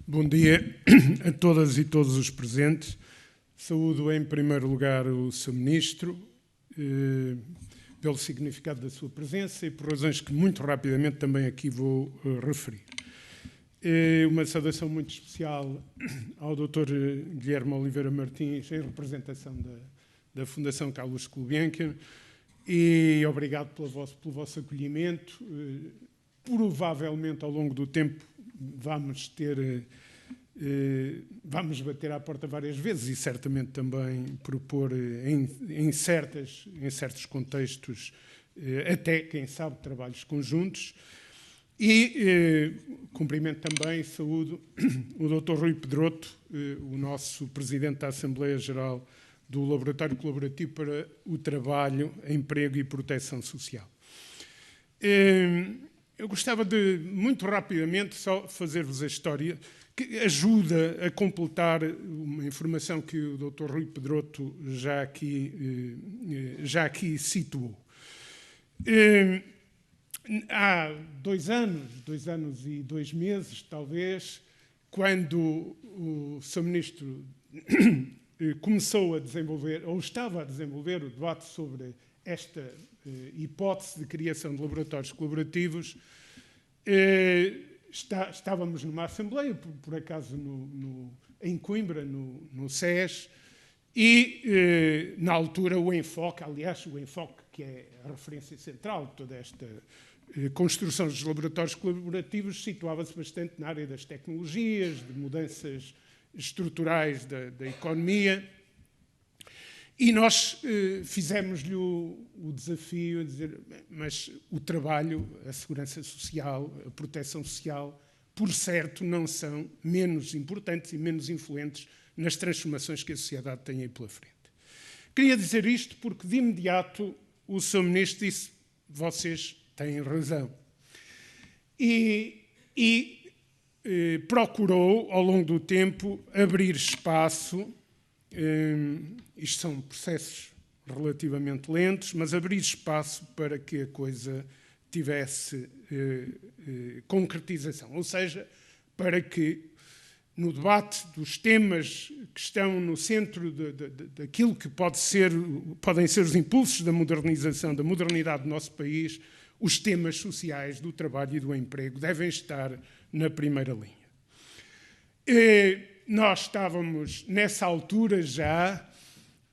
Bom dia a todas e todos os presentes. Saúdo em primeiro lugar o Sr. Ministro, pelo significado da sua presença e por razões que muito rapidamente também aqui vou referir. Uma saudação muito especial ao Dr. Guilherme Oliveira Martins, em representação da Fundação Carlos Gulbenkian, e obrigado pelo vosso acolhimento. Provavelmente, ao longo do tempo, vamos bater à porta várias vezes e certamente também propor em certos contextos até, quem sabe, trabalhos conjuntos. E cumprimento também, saúdo o Dr. Rui Pedroto, o nosso Presidente da Assembleia Geral do Laboratório Colaborativo para o Trabalho, Emprego e Proteção Social. Eu gostava de, muito rapidamente, só fazer-vos a história que ajuda a completar uma informação que o Dr. Rui Pedroto já aqui situou. Há 2 anos e 2 meses, talvez, quando o Sr. Ministro começou a desenvolver, ou estava a desenvolver, o debate sobre esta hipótese de criação de laboratórios colaborativos, estávamos numa assembleia, por acaso em Coimbra, no SES, e na altura o enfoque que é a referência central de toda esta construção dos laboratórios colaborativos, situava-se bastante na área das tecnologias, de mudanças estruturais da economia. E nós fizemos-lhe o desafio de dizer, mas o trabalho, a segurança social, a proteção social, por certo, não são menos importantes e menos influentes nas transformações que a sociedade tem aí pela frente. Queria dizer isto porque, de imediato, o Sr. Ministro disse, vocês têm razão. E procurou, ao longo do tempo, abrir espaço. Isto são processos relativamente lentos, mas abrir espaço para que a coisa tivesse concretização. Ou seja, para que no debate dos temas que estão no centro daquilo que podem ser os impulsos da modernização, da modernidade do nosso país, os temas sociais do trabalho e do emprego devem estar na primeira linha. Nós estávamos, nessa altura já,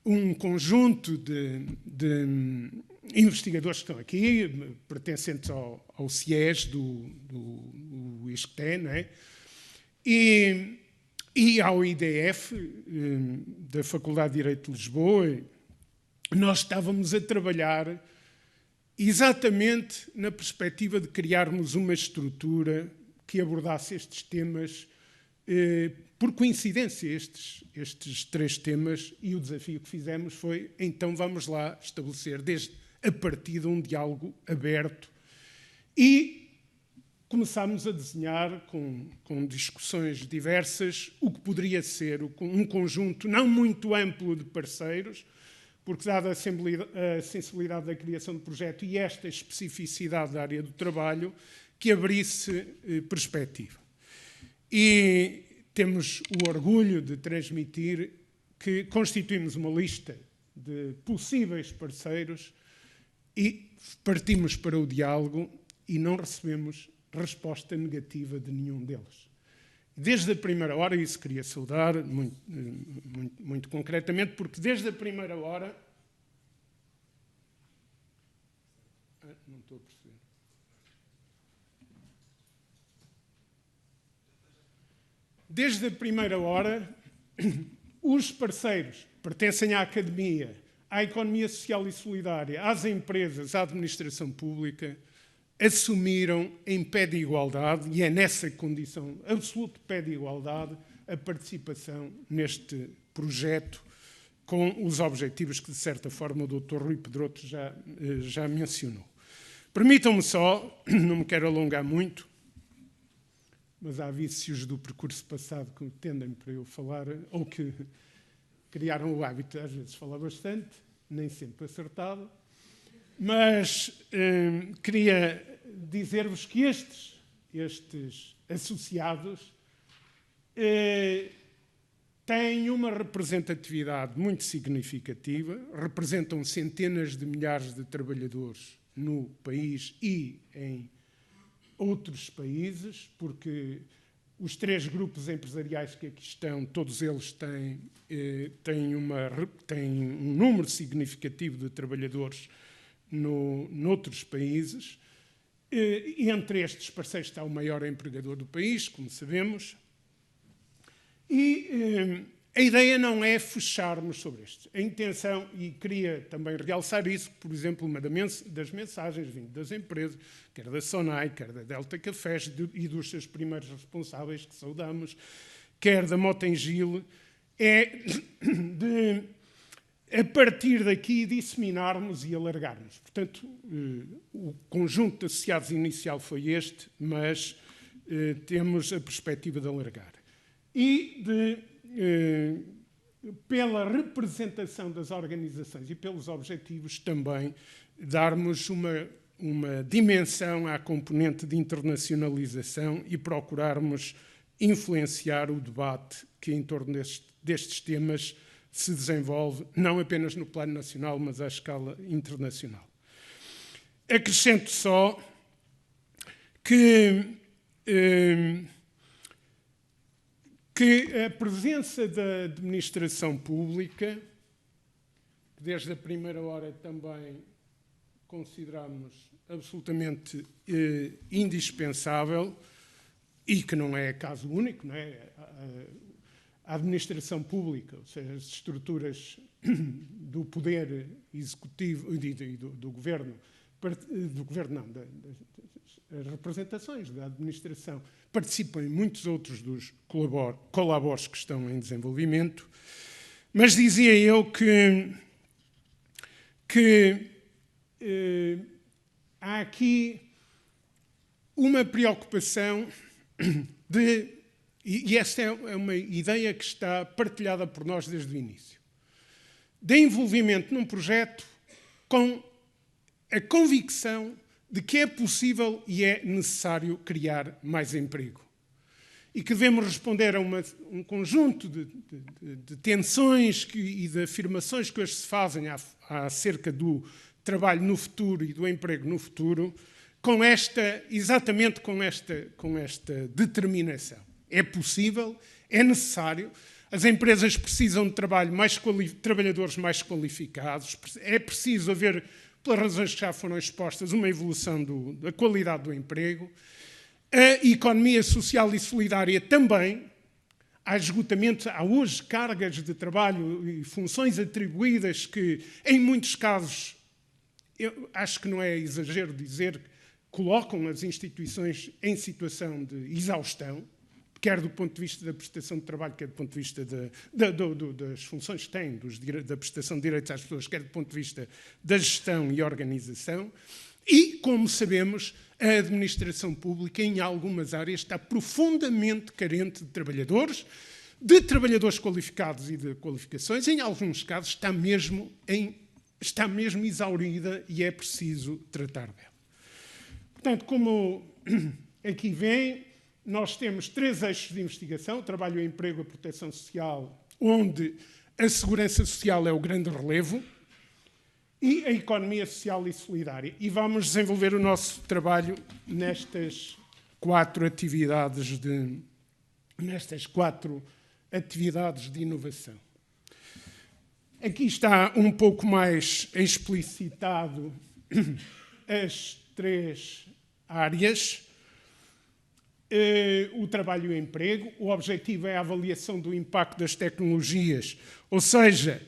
um conjunto de investigadores que estão aqui, pertencentes ao CIES, do ISCTE, não é? E ao IDF, da Faculdade de Direito de Lisboa. Nós estávamos a trabalhar exatamente na perspectiva de criarmos uma estrutura que abordasse estes temas. Por coincidência, estes 3 temas, e o desafio que fizemos foi, então vamos lá estabelecer, a partir de um diálogo aberto, e começámos a desenhar, com discussões diversas, o que poderia ser um conjunto não muito amplo de parceiros, porque, dada a sensibilidade da criação do projeto e esta especificidade da área do trabalho, que abrisse perspectiva. E temos o orgulho de transmitir que constituímos uma lista de possíveis parceiros e partimos para o diálogo e não recebemos resposta negativa de nenhum deles. Desde a primeira hora, isso queria saudar muito concretamente, porque desde a primeira hora... Não estou a perceber. Desde a primeira hora, os parceiros pertencem à academia, à economia social e solidária, às empresas, à administração pública, assumiram em pé de igualdade, e é nessa condição absoluta de pé de igualdade, a participação neste projeto com os objetivos que, de certa forma, o Dr. Rui Pedroto já mencionou. Permitam-me só, não me quero alongar muito, mas há vícios do percurso passado que tendem para eu falar, ou que criaram o hábito, às vezes, de falar bastante, nem sempre acertado, mas queria dizer-vos que estes associados têm uma representatividade muito significativa, representam centenas de milhares de trabalhadores no país e em outros países, porque os 3 grupos empresariais que aqui estão, todos eles têm um número significativo de trabalhadores noutros países. E entre estes parceiros está o maior empregador do país, como sabemos. E a ideia não é fecharmos sobre isto. A intenção, e queria também realçar isso, por exemplo, uma das mensagens vindo das empresas, quer da Sonai, quer da Delta Cafés e dos seus primeiros responsáveis, que saudamos, quer da Motengil, é de, a partir daqui, disseminarmos e alargarmos. Portanto, o conjunto de associados inicial foi este, mas temos a perspectiva de alargar. E pela representação das organizações e pelos objetivos também darmos uma dimensão à componente de internacionalização e procurarmos influenciar o debate que em torno destes temas se desenvolve, não apenas no plano nacional, mas à escala internacional. Acrescento só que a presença da administração pública, que desde a primeira hora também consideramos absolutamente indispensável, e que não é caso único, não é? A administração pública, ou seja, as estruturas do poder executivo e do governo, as representações da administração participam em muitos outros dos colabores que estão em desenvolvimento, mas dizia eu que há aqui uma preocupação e esta é uma ideia que está partilhada por nós desde o início, de envolvimento num projeto com a convicção de que é possível e é necessário criar mais emprego. E que devemos responder a um conjunto de tensões e de afirmações que hoje se fazem acerca do trabalho no futuro e do emprego no futuro, exatamente com esta determinação. É possível, é necessário, as empresas precisam de trabalhadores mais qualificados, é preciso haver, pelas razões que já foram expostas, uma evolução da qualidade do emprego. A economia social e solidária também. Há esgotamento, há hoje cargas de trabalho e funções atribuídas que, em muitos casos, eu acho que não é exagero dizer, colocam as instituições em situação de exaustão, quer do ponto de vista da prestação de trabalho, quer do ponto de vista das funções que têm, da prestação de direitos às pessoas, quer do ponto de vista da gestão e organização. E, como sabemos, a administração pública, em algumas áreas, está profundamente carente de trabalhadores qualificados e de qualificações. Em alguns casos, está mesmo exaurida e é preciso tratar dela. Portanto, como aqui vem, nós temos 3 eixos de investigação: o trabalho, o emprego, a proteção social, onde a segurança social é o grande relevo, e a economia social e solidária. E vamos desenvolver o nosso trabalho nestas 4 atividades de inovação. Aqui está um pouco mais explicitado as 3 áreas. O trabalho e o emprego. O objetivo é a avaliação do impacto das tecnologias, ou seja,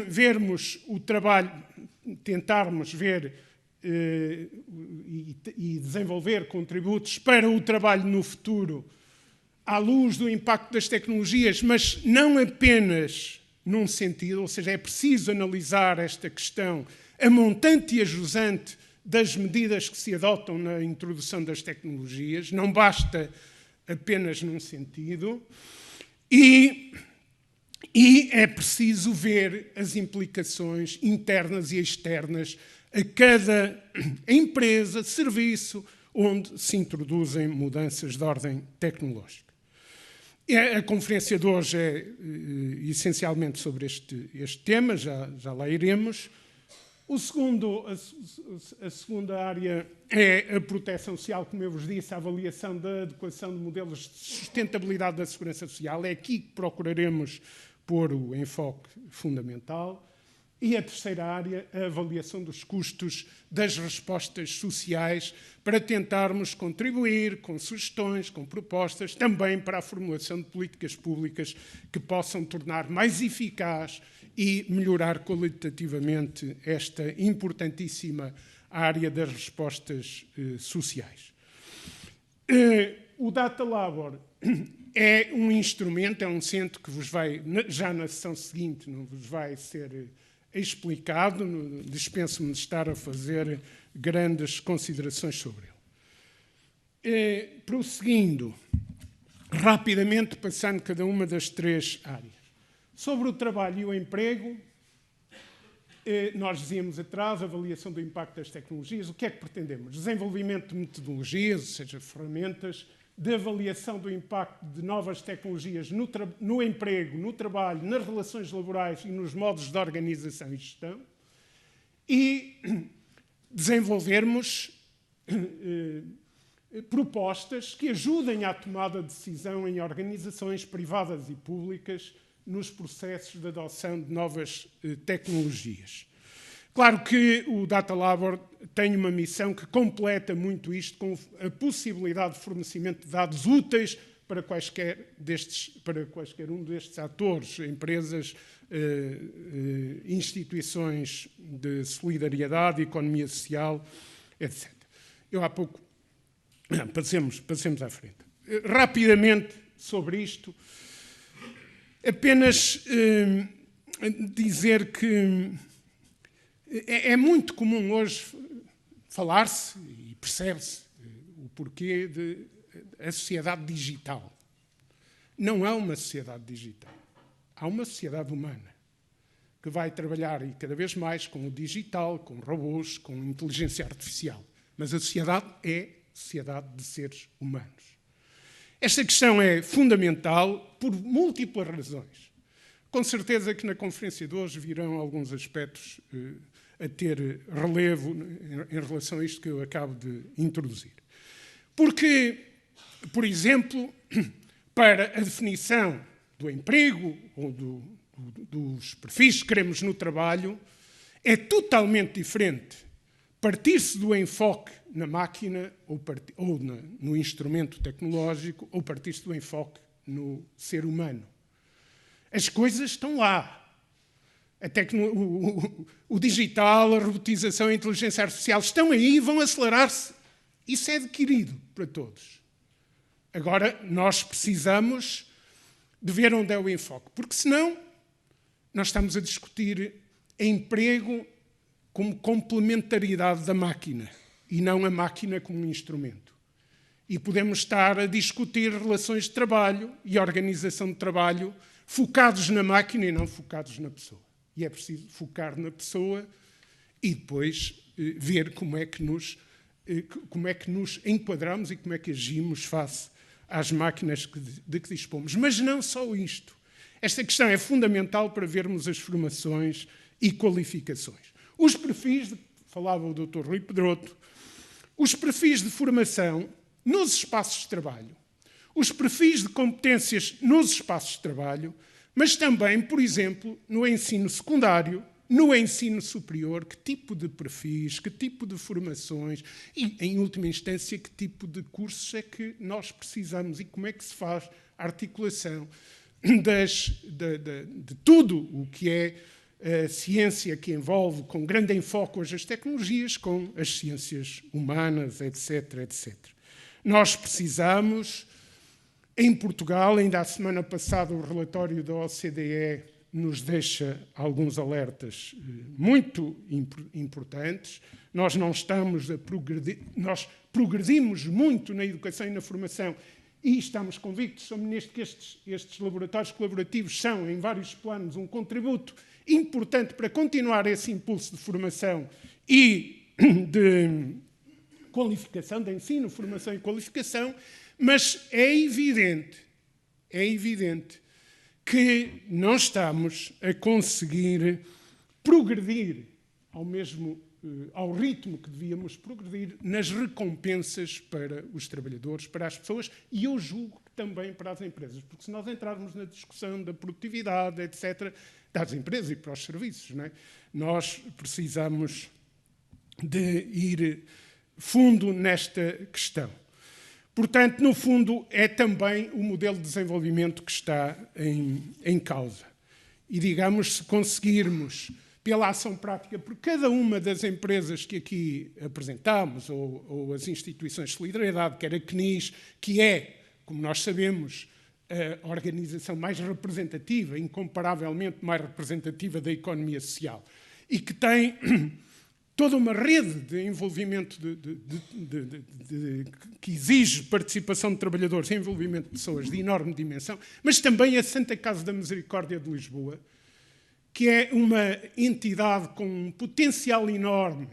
vermos o trabalho, tentarmos ver e desenvolver contributos para o trabalho no futuro à luz do impacto das tecnologias, mas não apenas num sentido, ou seja, é preciso analisar esta questão a montante e a jusante das medidas que se adotam na introdução das tecnologias, não basta apenas num sentido, e é preciso ver as implicações internas e externas a cada empresa, serviço, onde se introduzem mudanças de ordem tecnológica. A conferência de hoje é essencialmente sobre este tema, já lá iremos. A segunda área é a proteção social, como eu vos disse, a avaliação da adequação de modelos de sustentabilidade da segurança social. É aqui que procuraremos pôr o enfoque fundamental. E a terceira área, a avaliação dos custos das respostas sociais, para tentarmos contribuir com sugestões, com propostas, também para a formulação de políticas públicas que possam tornar mais eficaz e melhorar qualitativamente esta importantíssima área das respostas sociais. O Data Labor é um instrumento, é um centro que vos vai, já na sessão seguinte, não vos vai ser explicado, dispenso-me de estar a fazer grandes considerações sobre ele. Prosseguindo, rapidamente passando cada uma das três áreas. Sobre o trabalho e o emprego, nós dizíamos atrás, avaliação do impacto das tecnologias. O que é que pretendemos? Desenvolvimento de metodologias, ou seja, ferramentas de avaliação do impacto de novas tecnologias no emprego, no trabalho, nas relações laborais e nos modos de organização e gestão, e desenvolvermos propostas que ajudem à tomada de decisão em organizações privadas e públicas nos processos de adoção de novas tecnologias. Claro que o Data Labor tem uma missão que completa muito isto com a possibilidade de fornecimento de dados úteis para quaisquer um destes atores, empresas, instituições de solidariedade, economia social, etc. Eu há pouco... Passemos à frente. Rapidamente sobre isto, apenas dizer que é muito comum hoje falar-se, e percebe-se, o porquê de a sociedade digital. Não há uma sociedade digital. Há uma sociedade humana que vai trabalhar, e cada vez mais, com o digital, com robôs, com inteligência artificial. Mas a sociedade é sociedade de seres humanos. Esta questão é fundamental por múltiplas razões. Com certeza que na conferência de hoje virão alguns aspectos a ter relevo em relação a isto que eu acabo de introduzir. Porque, por exemplo, para a definição do emprego ou dos perfis que queremos no trabalho, é totalmente diferente partir-se do enfoque na máquina ou no instrumento tecnológico ou partir-se do enfoque no ser humano. As coisas estão lá. O digital, a robotização, a inteligência artificial estão aí e vão acelerar-se. Isso é adquirido para todos. Agora, nós precisamos de ver onde é o enfoque, porque senão nós estamos a discutir emprego como complementaridade da máquina e não a máquina como um instrumento. E podemos estar a discutir relações de trabalho e organização de trabalho focados na máquina e não focados na pessoa. E é preciso focar na pessoa e depois ver como é que nos enquadramos e como é que agimos face às máquinas de que dispomos. Mas não só isto. Esta questão é fundamental para vermos as formações e qualificações. Os perfis, falava o Dr. Rui Pedroto, os perfis de formação nos espaços de trabalho, os perfis de competências nos espaços de trabalho, mas também, por exemplo, no ensino secundário, no ensino superior, que tipo de perfis, que tipo de formações e, em última instância, que tipo de cursos é que nós precisamos e como é que se faz a articulação de tudo o que é a ciência que envolve, com grande enfoque hoje, as tecnologias, com as ciências humanas, etc., etc. Nós precisamos, em Portugal, ainda a semana passada o relatório da OCDE nos deixa alguns alertas muito importantes. Nós não estamos a progredir, nós progredimos muito na educação e na formação e estamos convictos que estes laboratórios colaborativos são, em vários planos, um contributo importante para continuar esse impulso de formação e de qualificação, de ensino, formação e qualificação, mas é evidente é evidente que não estamos a conseguir progredir ao ritmo que devíamos progredir nas recompensas para os trabalhadores, para as pessoas, e eu julgo que também para as empresas, porque se nós entrarmos na discussão da produtividade, etc., das empresas e para os serviços, não é? Nós precisamos de ir fundo nesta questão. Portanto, no fundo, é também o modelo de desenvolvimento que está em causa. E, digamos, se conseguirmos, pela ação prática, por cada uma das empresas que aqui apresentámos, ou as instituições de solidariedade, quer a CNIS, que é, como nós sabemos, a organização mais representativa, incomparavelmente mais representativa da economia social, e que tem toda uma rede de envolvimento que exige participação de trabalhadores e envolvimento de pessoas de enorme dimensão, mas também a Santa Casa da Misericórdia de Lisboa, que é uma entidade com um potencial enorme,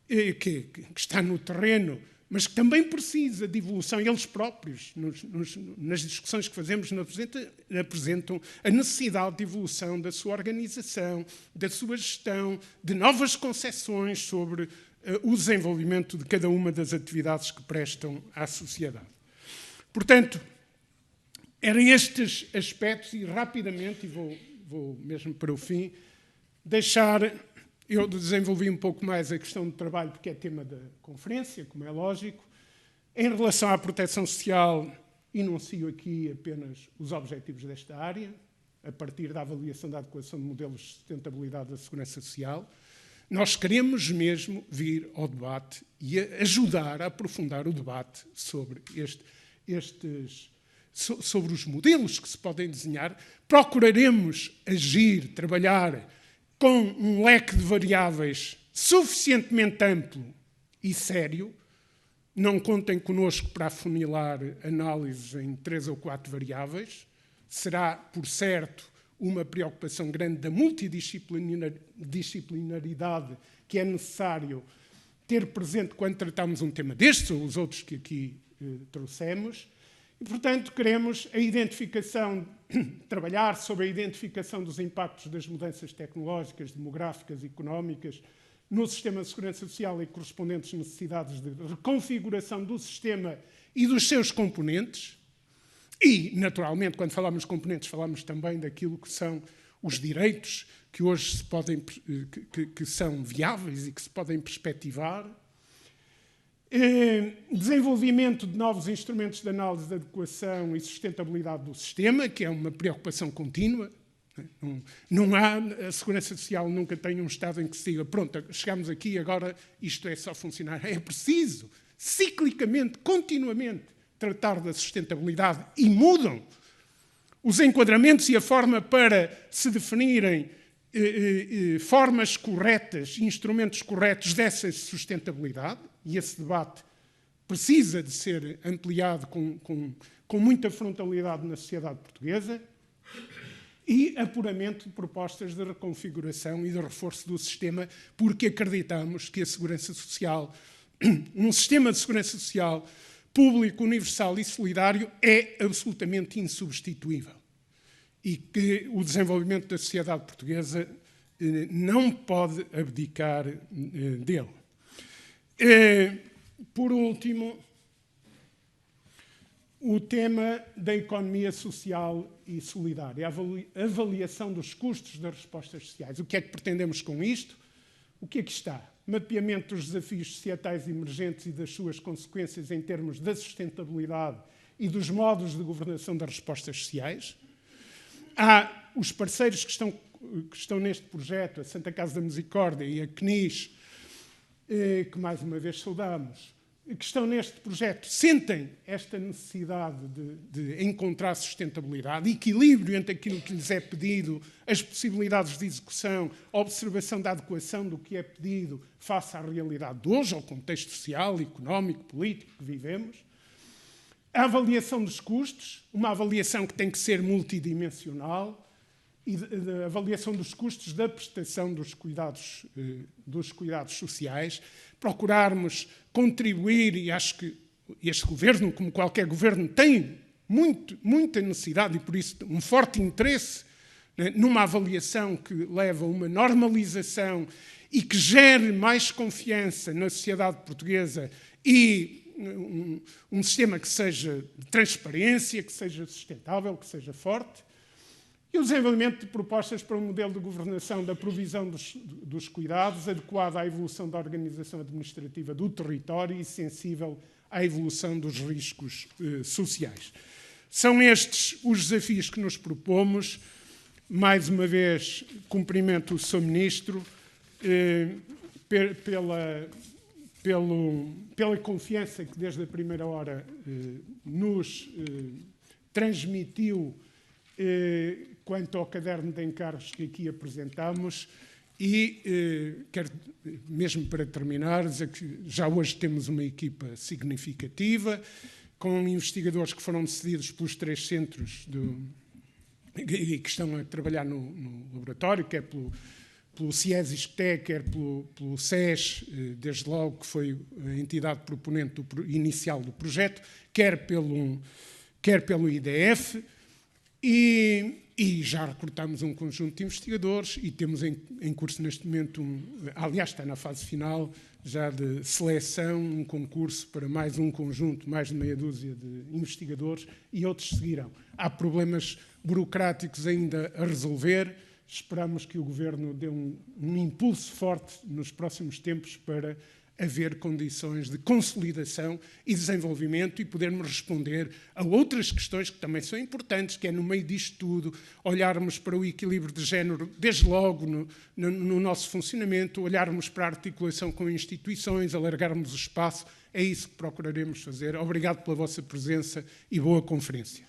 que está no terreno, mas que também precisa de evolução. Eles próprios, nas discussões que fazemos, apresentam a necessidade de evolução da sua organização, da sua gestão, de novas concepções sobre o desenvolvimento de cada uma das atividades que prestam à sociedade. Portanto, eram estes aspectos, e rapidamente, e vou mesmo para o fim, eu desenvolvi um pouco mais a questão do trabalho, porque é tema da conferência, como é lógico. Em relação à proteção social, enuncio aqui apenas os objetivos desta área, a partir da avaliação da adequação de modelos de sustentabilidade da segurança social. Nós queremos mesmo vir ao debate e ajudar a aprofundar o debate sobre sobre os modelos que se podem desenhar. Procuraremos agir, trabalhar com um leque de variáveis suficientemente amplo e sério. Não contem connosco para afunilar análises em 3 ou 4 variáveis. Será, por certo, uma preocupação grande da multidisciplinaridade que é necessário ter presente quando tratamos um tema destes, ou os outros que aqui trouxemos. E, portanto, queremos trabalhar sobre a identificação dos impactos das mudanças tecnológicas, demográficas e económicas no sistema de segurança social e correspondentes necessidades de reconfiguração do sistema e dos seus componentes. E, naturalmente, quando falamos de componentes, falamos também daquilo que são os direitos que hoje que são viáveis e que se podem perspectivar. Desenvolvimento de novos instrumentos de análise de adequação e sustentabilidade do sistema, que é uma preocupação contínua. A segurança social nunca tem um estado em que se diga, pronto, chegamos aqui, agora isto é só funcionar. É preciso, ciclicamente, continuamente, tratar da sustentabilidade, e mudam os enquadramentos e a forma para se definirem formas corretas, instrumentos corretos dessa sustentabilidade, e esse debate precisa de ser ampliado com muita frontalidade na sociedade portuguesa, e apuramento de propostas de reconfiguração e de reforço do sistema, porque acreditamos que a segurança social, um sistema de segurança social público, universal e solidário, é absolutamente insubstituível e que o desenvolvimento da sociedade portuguesa não pode abdicar dele. Por último, o tema da economia social e solidária, a avaliação dos custos das respostas sociais. O que é que pretendemos com isto? O que aqui está? Mapeamento dos desafios societais emergentes e das suas consequências em termos da sustentabilidade e dos modos de governação das respostas sociais. Há os parceiros que estão neste projeto, a Santa Casa da Misericórdia e a CNIS, que mais uma vez saudamos, que estão neste projeto, sentem esta necessidade de encontrar sustentabilidade, equilíbrio entre aquilo que lhes é pedido, as possibilidades de execução, a observação da adequação do que é pedido face à realidade de hoje, ao contexto social, económico, político que vivemos. A avaliação dos custos, uma avaliação que tem que ser multidimensional, e a avaliação dos custos da prestação dos cuidados sociais, procurarmos contribuir, e acho que este governo, como qualquer governo, tem muita necessidade e, por isso, um forte interesse, né, numa avaliação que leva a uma normalização e que gere mais confiança na sociedade portuguesa e um sistema que seja de transparência, que seja sustentável, que seja forte. E o desenvolvimento de propostas para um modelo de governação da provisão dos cuidados, adequado à evolução da organização administrativa do território e sensível à evolução dos riscos sociais. São estes os desafios que nos propomos. Mais uma vez, cumprimento o Sr. Ministro pela confiança que desde a primeira hora nos transmitiu quanto ao caderno de encargos que aqui apresentamos e quero, mesmo para terminar, dizer que já hoje temos uma equipa significativa, com investigadores que foram decididos pelos 3 centros e que estão a trabalhar no laboratório, quer pelo CIES-ISCTE, quer pelo SES, desde logo, que foi a entidade proponente inicial do projeto, quer pelo IDF, e já recrutamos um conjunto de investigadores e temos em curso neste momento, aliás, está na fase final já de seleção, um concurso para mais um conjunto, mais de meia dúzia de investigadores e outros seguirão. Há problemas burocráticos ainda a resolver. Esperamos que o Governo dê um impulso forte nos próximos tempos para haver condições de consolidação e desenvolvimento e podermos responder a outras questões que também são importantes, que é, no meio disto tudo, olharmos para o equilíbrio de género, desde logo no nosso funcionamento, olharmos para a articulação com instituições, alargarmos o espaço. É isso que procuraremos fazer. Obrigado pela vossa presença e boa conferência.